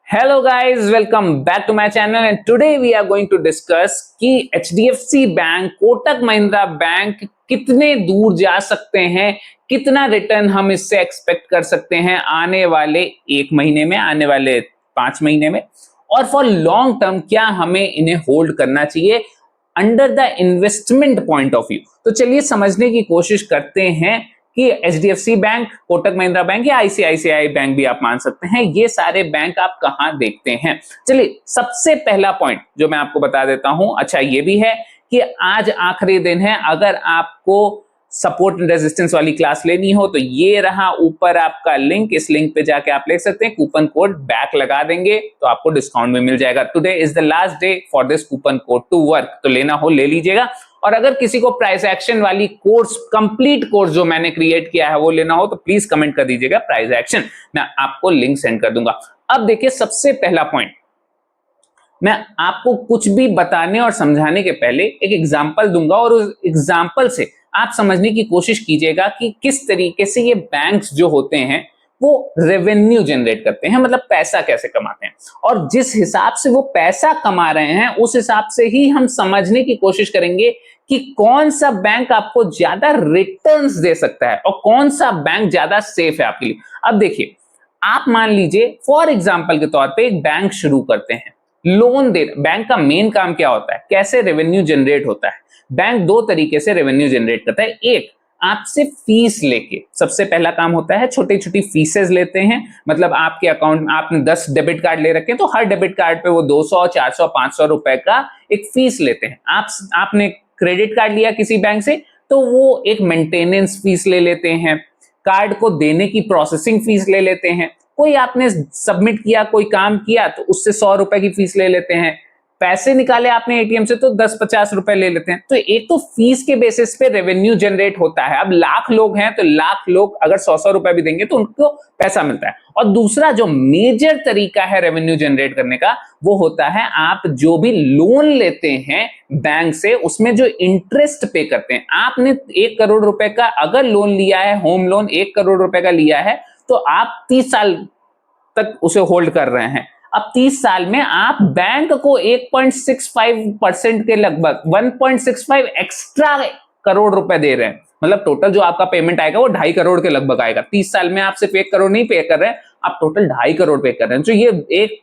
Hello guys, welcome back to my channel and today we are going to discuss कि HDFC bank, Kotak Mahindra bank कितने दूर जा सकते हैं, कितना रिटर्न हम इससे एक्सपेक्ट कर सकते हैं आने वाले 1 महीने में, आने वाले 5 महीने में, और फॉर लॉन्ग टर्म क्या हमें इन्हें होल्ड करना चाहिए under the investment point of view. तो चलिए समझने की कोशिश करते हैं कि HDFC bank, Kotak Mahindra bank या आईसीआईसीआई बैंक भी आप मान सकते हैं, ये सारे बैंक आप कहां देखते हैं। चलिए सबसे पहला पॉइंट जो मैं आपको बता देता हूं, अच्छा ये भी है कि आज आखिरी दिन है, अगर आपको सपोर्ट एंड रेजिस्टेंस वाली क्लास लेनी हो तो ये रहा ऊपर आपका लिंक, इस लिंक पे जाके आप ले सकते हैं, कूपन कोड बैक लगा देंगे तो आपको डिस्काउंट भी मिल जाएगा। Today is the last day for this coupon code to work, तो लेना हो ले लीजिएगा। और अगर किसी को प्राइस एक्शन वाली कोर्स, कंप्लीट कोर्स जो मैंने क्रिएट किया है वो लेना हो तो प्लीज कमेंट कर दीजिएगा प्राइस एक्शन, मैं आपको लिंक सेंड कर दूंगा। अब देखिए सबसे पहला पॉइंट, मैं आपको कुछ भी बताने और समझाने के पहले एक एग्जांपल दूंगा और उस एग्जांपल से आप समझने की कोशिश कीजिएगा कि किस तरीके से ये बैंक्स जो होते हैं वो रेवेन्यू जनरेट करते हैं, मतलब पैसा कैसे कमाते हैं, और जिस हिसाब से वो पैसा कमा रहे हैं उस हिसाब से ही हम समझने की कोशिश करेंगे कि कौन सा बैंक आपको ज्यादा रिटर्न्स दे सकता है और कौन सा बैंक ज्यादा सेफ है आपके लिए। अब देखिए, आप मान लीजिए फॉर एग्जांपल के तौर पे एक बैंक शुरू करते हैं, लोन दे। बैंक का मेन काम क्या होता है, कैसे रेवेन्यू जनरेट होता है। बैंक दो तरीके से रेवेन्यू जनरेट करता है। एक, आपसे फीस लेके, सबसे पहला काम होता है छोटी छोटी फीसेस लेते हैं, मतलब आपके अकाउंट में आपने 10 डेबिट कार्ड ले रखे हैं तो हर डेबिट कार्ड पे वो 200, 400, 500 रुपए का एक फीस लेते हैं। आपने क्रेडिट कार्ड लिया किसी बैंक से तो वो एक मेंटेनेंस फीस ले लेते हैं, कार्ड को देने की प्रोसेसिंग फीस ले लेते हैं, कोई आपने सबमिट किया, कोई काम किया तो उससे 100 रुपए की फीस ले लेते हैं, पैसे निकाले आपने एटीएम से तो 10-50 रुपए ले लेते हैं। तो एक तो फीस के बेसिस पे रेवेन्यू जनरेट होता है। अब लाख लोग हैं तो लाख लोग अगर 100-100 रुपए भी देंगे तो उनको पैसा मिलता है। और दूसरा जो मेजर तरीका है रेवेन्यू जनरेट करने का वो होता है आप जो भी लोन लेते हैं बैंक से उसमें जो इंटरेस्ट पे करते हैं। आपने 1 करोड़ रुपए का अगर लोन लिया है, होम लोन 1 करोड़ रुपए का लिया है, तो आप 30 साल तक उसे होल्ड कर रहे हैं। अब 30 साल में आप बैंक को 1.65% के लगभग 1.65 एक्स्ट्रा करोड़ रुपए दे रहे हैं, मतलब टोटल जो आपका पेमेंट आएगा वो 2.5 करोड़ के लगभग आएगा। 30 साल में आप सिर्फ 1 करोड़ नहीं पे कर रहे हैं, आप टोटल 2.5 करोड़ पे कर रहे हैं। तो ये 1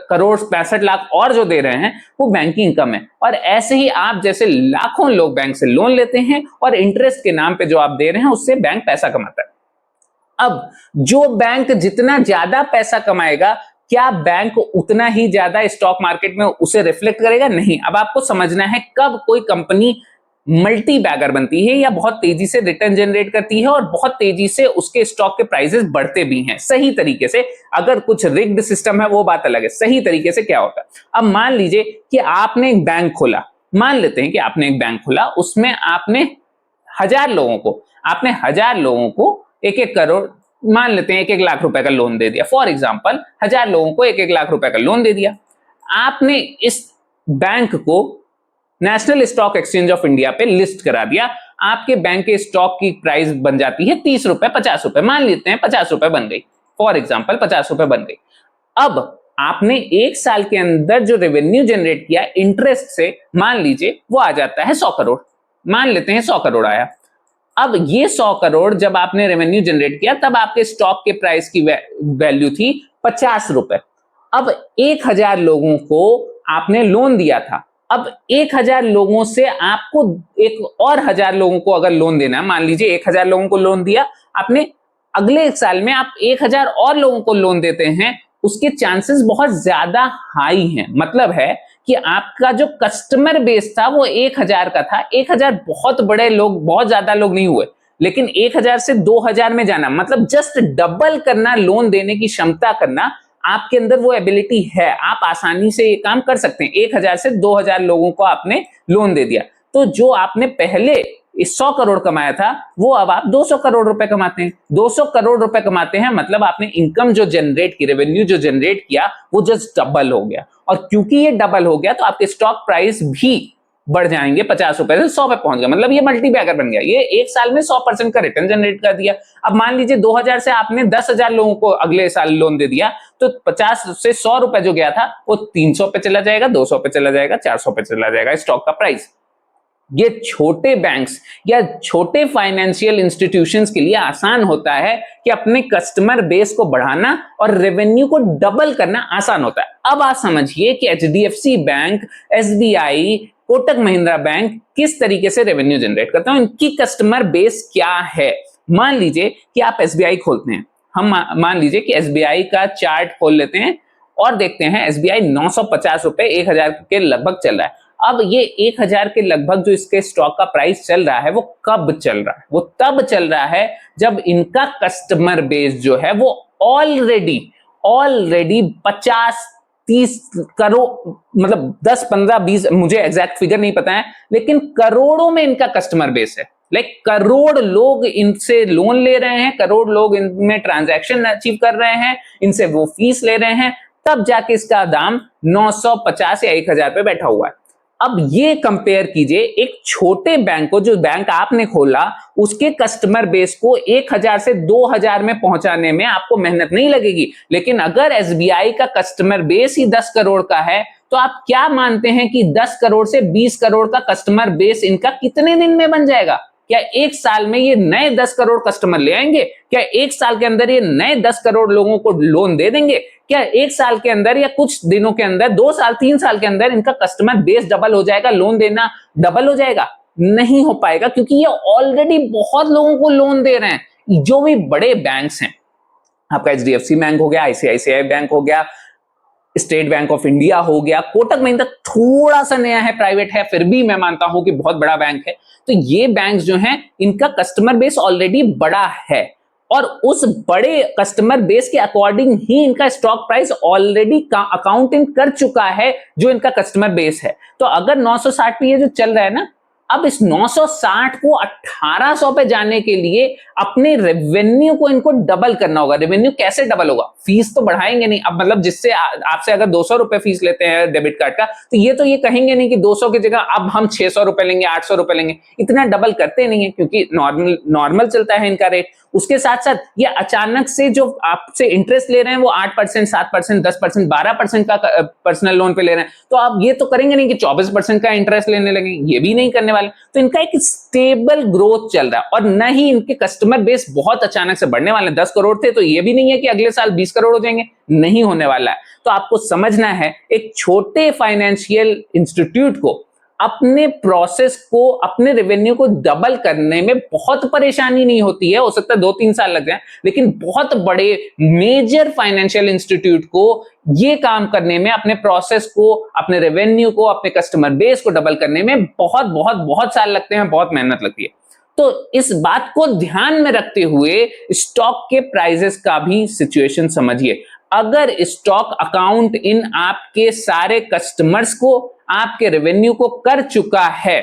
करोड़ 65 लाख और जो दे रहे हैं वो बैंक की इनकम है। और ऐसे ही आप जैसे लाखों लोग बैंक से लोन लेते हैं और इंटरेस्ट के नाम पे जो आप दे रहे हैं उससे बैंक पैसा कमाता है। अब जो बैंक जितना ज्यादा पैसा कमाएगा, क्या बैंक उतना ही ज्यादा स्टॉक मार्केट में उसे रिफ्लेक्ट करेगा? नहीं। अब आपको समझना है कब कोई कंपनी मल्टी बैगर बनती है या बहुत तेजी से रिटर्न जनरेट करती है और बहुत तेजी से उसके स्टॉक के प्राइसेस बढ़ते भी हैं सही तरीके से। अगर कुछ रिग्ड सिस्टम है वो बात अलग है, सही तरीके से क्या होता है। अब मान लीजिए कि आपने एक बैंक खोला, मान लेते हैं कि आपने एक बैंक खोला, उसमें आपने 1000 लोगों को 1-1 करोड़, मान लेते हैं 1-1 लाख रुपए का लोन दे दिया। फॉर एग्जांपल 1000 लोगों को 1-1 लाख रुपए का लोन दे दिया। आपने इस बैंक को national stock exchange of India पे लिस्ट करा दिया। आपके बैंक के स्टॉक की प्राइस बन जाती है 30 रुपए, 50 रुपए, मान लेते हैं 50 रुपए बन गई। फॉर एग्जांपल 50 रुपए बन गई। अब आपने 1 साल के अंदर जो रेवेन्यू जनरेट किया इंटरेस्ट से, मान लीजिए वो आ जाता है 100 करोड़, मान लेते हैं 100 करोड़ आया। अब ये 100 करोड़ जब आपने रेवेन्यू जनरेट किया तब आपके स्टॉक के प्राइस की वैल्यू थी 50 रुपए। अब 1000 लोगों को आपने लोन दिया था। अब 1000 लोगों से आपको एक और 1000 लोगों को अगर लोन देना है, मान लीजिए 1000 लोगों को लोन दिया आपने, अगले 1 साल में आप 1000 और लोगों को लोन देते हैं, उसके चांसेस बहुत ज्यादा हाई हैं। मतलब है कि आपका जो कस्टमर बेस था वो 1000 का था। 1000 बहुत बड़े लोग, बहुत ज्यादा लोग नहीं हुए, लेकिन 1000 से 2000 में जाना, मतलब जस्ट डबल करना, लोन देने की क्षमता करना, आपके अंदर वो एबिलिटी है। आप आसानी से ये काम कर सकते हैं। 1000 से 2000 लोगों को आपने लोन दे दिया, तो जो आपने पहले 100 करोड़ कमाया था वो अब आप 200 करोड़ रुपए कमाते हैं। 200 करोड़ रुपए कमाते हैं मतलब आपने इनकम जो जनरेट की, रेवेन्यू जो जनरेट किया वो जस्ट डबल हो गया। और क्योंकि ये डबल हो गया तो आपके स्टॉक प्राइस भी बढ़ जाएंगे, 50 रुपए से 100 पे पहुंच गए, मतलब ये मल्टी बैगर बन गया। ये एक साल में 100% का रिटर्न जनरेट कर दिया। अब मान लीजिए 2000 से आपने 10,000 लोगों को अगले साल लोन दे दिया, तो 50 से 100 रुपए जो गया था वो 300 पे चला जाएगा, 200 पे चला जाएगा, 400 पे चला जाएगा स्टॉक का प्राइस। ये छोटे बैंक्स या छोटे फाइनेंशियल इंस्टीट्यूशंस के लिए आसान होता है कि अपने कस्टमर बेस को बढ़ाना और रेवेन्यू को डबल करना आसान होता है। अब आप समझिए कि HDFC bank, SBI, Kotak Mahindra bank किस तरीके से रेवेन्यू जनरेट करते हैं, इनकी कस्टमर बेस क्या है। मान लीजिए कि आप एसबीआई खोलते हैं, हम मान लीजिए कि एसबीआई का चार्ट खोल लेते हैं और देखते हैं एसबीआई 950 रुपए 1000 के लगभग चल रहा है। अब ये 1000 के लगभग जो इसके स्टॉक का प्राइस चल रहा है वो कब चल रहा है? वो तब चल रहा है जब इनका कस्टमर बेस जो है वो ऑलरेडी 50-30 करोड़, मतलब 10, 15, 20, मुझे एग्जैक्ट फिगर नहीं पता है, लेकिन करोड़ों में इनका कस्टमर बेस है। लाइक करोड़ लोग इनसे लोन ले रहे हैं, करोड़ लोग इनमें ट्रांजैक्शन अचीव कर रहे हैं, इनसे वो फीस ले रहे हैं, तब जाके इसका दाम 950 या 1000 पे बैठा हुआ है। अब ये कंपेयर कीजिए एक छोटे बैंक को, जो बैंक आपने खोला, उसके कस्टमर बेस को 1000 से 2000 में पहुंचाने में आपको मेहनत नहीं लगेगी। लेकिन अगर एसबीआई का कस्टमर बेस ही 10 करोड़ का है, तो आप क्या मानते हैं कि 10 करोड़ से 20 करोड़ का कस्टमर बेस इनका कितने दिन में बन जाएगा? क्या एक साल में ये नए 10 करोड़ कस्टमर ले आएंगे? क्या एक साल के अंदर ये नए 10 करोड़ लोगों को लोन दे देंगे? क्या एक साल के अंदर या कुछ दिनों के अंदर, 2 साल 3 साल के अंदर इनका कस्टमर बेस डबल हो जाएगा, लोन देना डबल हो जाएगा? नहीं हो पाएगा, क्योंकि ये ऑलरेडी बहुत लोगों को लोन दे रहे हैं। जो भी बड़े बैंक्स हैं, आपका एचडीएफसी बैंक हो गया, आईसीआईसीआई बैंक हो गया, स्टेट बैंक ऑफ इंडिया हो गया, कोटक महिंद्रा थोड़ा सा नया है, प्राइवेट है, फिर भी मैं मानता हूं कि बहुत बड़ा बैंक है। तो ये बैंक जो हैं, इनका कस्टमर बेस ऑलरेडी बड़ा है और उस बड़े कस्टमर बेस के अकॉर्डिंग ही इनका स्टॉक प्राइस ऑलरेडी अकाउंटिंग कर चुका है जो इनका कस्टमर बेस है। तो अगर 960 पे ये जो चल रहा है ना, अब इस 960 को 1800 पे जाने के लिए अपने रेवेन्यू को इनको डबल करना होगा। रेवेन्यू कैसे डबल होगा? फीस तो बढ़ाएंगे नहीं। अब मतलब जिससे आपसे अगर 200 रुपए फीस लेते हैं डेबिट कार्ड का, तो ये कहेंगे नहीं कि 200 की जगह अब हम 600 रुपए लेंगे, 800 रुपए लेंगे। इतना डबल करते नहीं है, क्योंकि नॉर्मल चलता है इनका रेट। उसके साथ साथ ये अचानक से जो आपसे इंटरेस्ट ले रहे हैं वो 8%, 7%, 10%, 12% का पर्सनल लोन पे ले रहे हैं, तो आप ये तो करेंगे नहीं कि 24% का इंटरेस्ट लेने लगे, ये भी नहीं करने वाले। तो इनका एक स्टेबल ग्रोथ चल रहा है और न ही इनके कस्टमर बेस बहुत अचानक से बढ़ने वाले। 10 करोड़ थे तो ये भी नहीं है कि अगले साल 20 करोड़ हो जाएंगे, नहीं होने वाला है। तो आपको समझना है, एक छोटे फाइनेंशियल इंस्टीट्यूट को अपने प्रोसेस को, अपने रेवेन्यू को डबल करने में बहुत परेशानी नहीं होती है। हो सकता है 2-3 साल लग जाए, लेकिन बहुत बड़े मेजर फाइनेंशियल इंस्टीट्यूट को ये काम करने में, अपने प्रोसेस को, अपने रेवेन्यू को, अपने कस्टमर बेस को डबल करने में बहुत बहुत बहुत साल लगते हैं, बहुत मेहनत लगती है। तो इस बात को ध्यान में रखते हुए स्टॉक के प्राइसेस का भी सिचुएशन समझिए। अगर स्टॉक अकाउंट इन आपके सारे कस्टमर्स को, आपके रेवेन्यू को कर चुका है,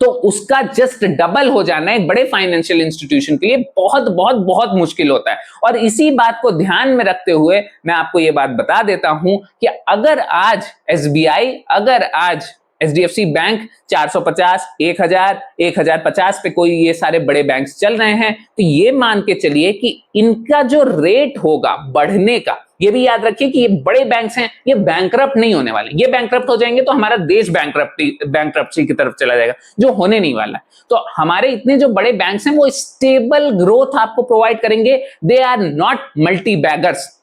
तो उसका जस्ट डबल हो जाना एक बड़े फाइनेंशियल इंस्टीट्यूशन के लिए बहुत बहुत बहुत मुश्किल होता है। और इसी बात को ध्यान में रखते हुए मैं आपको यह बात बता देता हूं कि अगर आज एसबीआई, अगर आज एचडीएफसी बैंक 450, 1000, 1050 पे कोई ये सारे बड़े बैंक्स चल रहे हैं, तो ये मान के चलिए कि इनका जो रेट होगा बढ़ने का, ये भी याद रखिए कि ये बड़े बैंक्स हैं, ये बैंकरप्ट नहीं होने वाले। ये बैंकरप्ट हो जाएंगे तो हमारा देश बैंकरप्सी की तरफ चला जाएगा, जो होने नहीं वाला है। तो हमारे इतने जो बड़े बैंक्स हैं वो स्टेबल ग्रोथ आपको प्रोवाइड करेंगे। They are not multibaggers.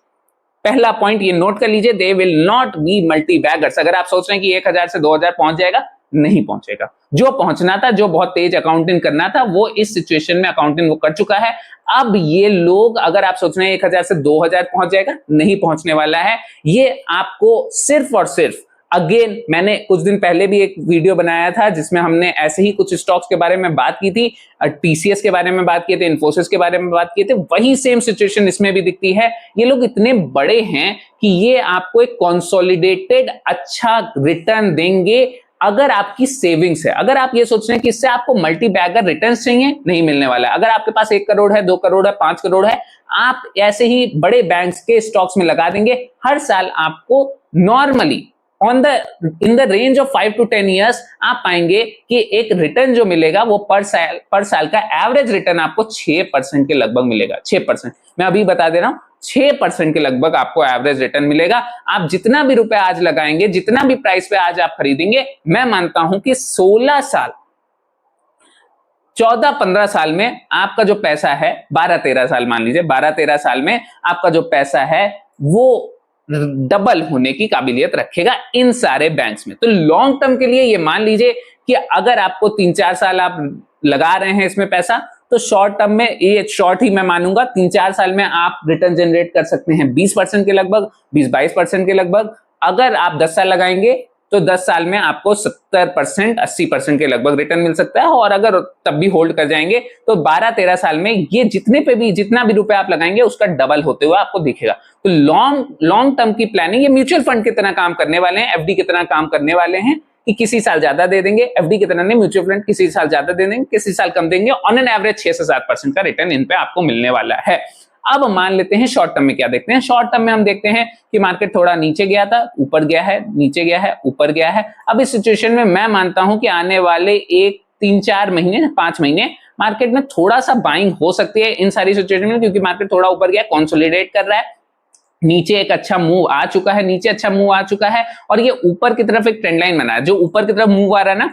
पहला पॉइंट ये नोट कर लीजिए, they will not be multibaggers. अगर आप सोच रहे हैं कि 1000 से 2000 पहुंच जाएगा, नहीं पहुंचेगा। जो पहुंचना था, जो बहुत तेज अकाउंटिंग करना था, वो इस सिचुएशन में अकाउंटिंग वो कर चुका है। अब ये लोग, अगर आप सोच रहे हैं 1000 से 2000 पहुंच जाएगा, नहीं पहुंचने वाला है। ये आपको सिर्फ और सिर्फ, अगेन मैंने कुछ दिन पहले भी एक वीडियो बनाया था जिसमें हमने ऐसे ही कुछ स्टॉक्स के बारे में बात की थी, टीसीएस के बारे में बात किए थे, इन्फोसिस के बारे में बात किए थे। वही सेम सिचुएशन इसमें भी दिखती है। ये लोग इतने बड़े हैं कि ये आपको एक कंसोलिडेटेड अच्छा रिटर्न देंगे अगर आपकी सेविंग्स है। अगर आप ये सोच रहे हैं कि इससे आपको मल्टी बैगर रिटर्न्स चाहिए, नहीं मिलने वाला है। अगर आपके पास 1 करोड़ है, 2 करोड़ है, 5 करोड़ है, आप ऐसे ही बड़े बैंक्स के स्टॉक्स में लगा देंगे, हर साल आपको normally on the in the range of 5 to 10 years आप पाएंगे कि एक रिटर्न जो मिलेगा वो पर साल का एवरेज रिटर्न आपको 6% के लगभग मिलेगा। 6%, मैं अभी बता दे रहा हूं, 6% के लगभग आपको एवरेज रिटर्न मिलेगा। आप जितना भी रुपए आज लगाएंगे, जितना भी प्राइस पे आज आप खरीदेंगे, मैं मानता हूं कि 16 साल 14-15 साल में आपका जो पैसा है, 12-13 साल मान लीजिए, 12-13 साल में आपका जो पैसा है वो डबल होने की काबिलियत रखेगा इन सारे बैंक्स में। तो लॉन्ग टर्म के लिए ये मान लीजिए कि अगर आपको 3-4 साल आप लगा रहे हैं इसमें पैसा, तो शॉर्ट टर्म में, ये शॉर्ट ही मैं मानूंगा, 3-4 साल में आप रिटर्न जनरेट कर सकते हैं 20% के लगभग, 20-22% के लगभग। अगर आप 10 साल लगाएंगे तो 10 साल में आपको 70%, 80% के लगभग रिटर्न मिल सकता है। और अगर तब भी होल्ड कर जाएंगे तो 12-13 साल में ये जितना भी रुपए आप लगाएंगे उसका डबल होते हुए आपको दिखेगा। तो लॉन्ग टर्म की प्लानिंग, ये म्यूचुअल फंड की तरह काम करने वाले हैं, एफडी की तरह काम करने वाले हैं कि किसी साल ज्यादा दे देंगे, एफडी की तरह नहीं, म्यूचुअल फंड किसी साल ज्यादा दे देंगे, किसी साल कम देंगे। ऑन एन एवरेज 6 से 7% का रिटर्न इन पे आपको मिलने वाला है। अब मान लेते हैं शॉर्ट टर्म में क्या देखते हैं। शॉर्ट टर्म में हम देखते हैं कि मार्केट थोड़ा नीचे गया था, ऊपर गया है, नीचे गया है, ऊपर गया है। अब इस सिचुएशन में मैं मानता हूं कि आने वाले 3-4 महीने, 5 महीने मार्केट में थोड़ा सा बाइंग हो सकती है इन सारी सिचुएशन में, क्योंकि मार्केट थोड़ा ऊपर गया, कंसोलिडेट कर रहा है, नीचे एक अच्छा मूव आ चुका है, नीचे अच्छा मूव आ चुका है, और ये ऊपर की तरफ एक ट्रेंड लाइन बना है। जो ऊपर की तरफ मूव आ रहा है ना,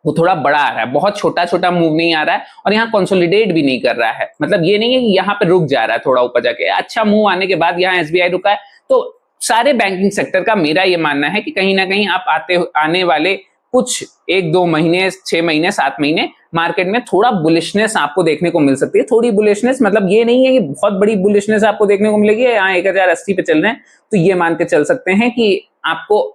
वो थोड़ा बड़ा आ रहा है, बहुत छोटा छोटा मूव नहीं आ रहा है, और यहाँ कंसोलिडेट भी नहीं कर रहा है। मतलब ये नहीं है कि यहाँ पे रुक जा रहा है, थोड़ा ऊपर जाके अच्छा मूव आने के बाद यहाँ एसबीआई रुका है। तो सारे बैंकिंग सेक्टर का मेरा ये मानना है कि कहीं ना कहीं आप आने वाले कुछ 1-2 महीने, 6 महीने, 7 महीने मार्केट में थोड़ा बुलिशनेस आपको देखने को मिल सकती है। थोड़ी बुलिशनेस मतलब ये नहीं है कि बहुत बड़ी बुलिशनेस आपको देखने को मिलेगी। यहाँ 1080 पे चल रहे हैं तो ये मान के चल सकते हैं कि आपको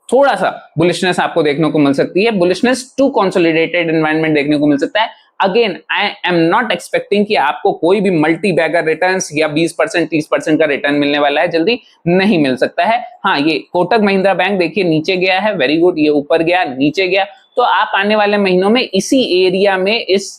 थोड़ा सा बुलिशनेस आपको देखने को मिल सकती है। बुलिशनेस टू कंसोलिडेटेड एनवायरनमेंट देखने को मिल सकता है। Again I am not expecting कि आपको कोई भी मल्टी बैगर रिटर्न्स या 20%, 30% का रिटर्न मिलने वाला है, जल्दी नहीं मिल सकता है। हाँ, ये कोटक महिंद्रा बैंक देखिए नीचे गया है, वेरी गुड, ये ऊपर गया, नीचे गया, तो आप आने वाले महीनों में इसी एरिया में इस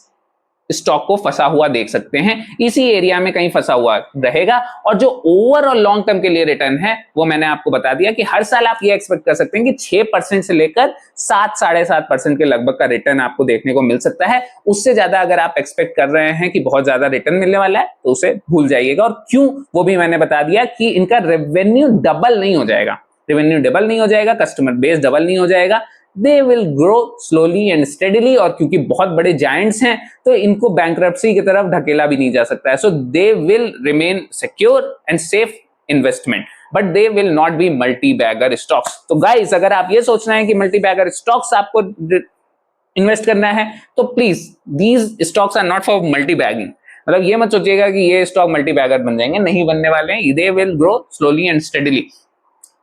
स्टॉक को फंसा हुआ देख सकते हैं, इसी एरिया में कहीं फंसा हुआ रहेगा। और जो ओवरऑल लॉन्ग टर्म के लिए रिटर्न है वो मैंने आपको बता दिया कि हर साल आप ये एक्सपेक्ट कर सकते हैं कि 6% से लेकर 7-7.5% के लगभग का रिटर्न आपको देखने को मिल सकता है। उससे ज्यादा अगर आप एक्सपेक्ट कर रहे हैं कि बहुत ज्यादा रिटर्न मिलने वाला है तो उसे भूल जाइएगा। और क्यों, वो भी मैंने बता दिया कि इनका रेवेन्यू डबल नहीं हो जाएगा, रेवेन्यू डबल नहीं हो जाएगा, कस्टमर बेस डबल नहीं हो जाएगा, they will grow slowly and steadily. और क्योंकि बहुत बड़े जायंट्स हैं तो इनको बैंक्रप्सी की तरफ ढकेला भी नहीं जा सकता है। So they will remain secure and safe investment, but they will not be multi bagger stocks. तो गाइस, अगर आप ये सोच रहे हैं कि मल्टी बैगर स्टॉक्स आपको इन्वेस्ट करना है तो please these stocks are not for multi bagging. मतलब ये मत सोचिएगा कि ये स्टॉक मल्टी बैगर बन जाएंगे, नहीं बनने वाले हैं। They will grow slowly and steadily.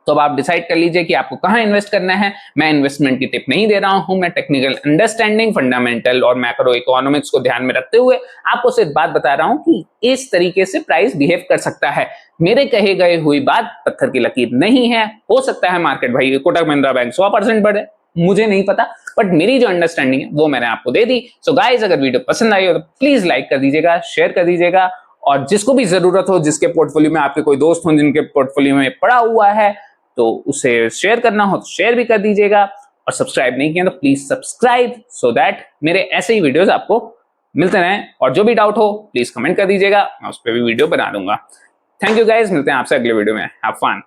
तो अब आप डिसाइड कर लीजिए कि आपको कहां इन्वेस्ट करना है। मैं इन्वेस्टमेंट की टिप नहीं दे रहा हूं, मैं टेक्निकल अंडरस्टैंडिंग, फंडामेंटल और मैक्रो इकोनॉमिक्स को ध्यान में रखते हुए आपको सिर्फ बात बता रहा हूं कि इस तरीके से प्राइस बिहेव कर सकता है। मेरे कहे गए हुई बात पत्थर की लकीर नहीं है। हो सकता है मार्केट भाई कोटक महिंद्रा बैंक 100% बढ़े, मुझे नहीं पता, बट मेरी जो अंडरस्टैंडिंग है वो मैंने आपको दे दी। सो गाइस, अगर वीडियो पसंद आई हो तो प्लीज लाइक कर दीजिएगा, शेयर कर दीजिएगा, और जिसको भी जरूरत हो, जिसके पोर्टफोलियो में आपके कोई दोस्त हो जिनके पोर्टफोलियो में पड़ा हुआ है तो उसे शेयर करना हो तो शेयर भी कर दीजिएगा। और सब्सक्राइब नहीं किया तो प्लीज सब्सक्राइब, सो दैट मेरे ऐसे ही वीडियोस आपको मिलते रहें। और जो भी डाउट हो प्लीज कमेंट कर दीजिएगा, मैं उस पर भी वीडियो बना दूंगा। थैंक यू गाइस, मिलते हैं आपसे अगले वीडियो में। Have fun.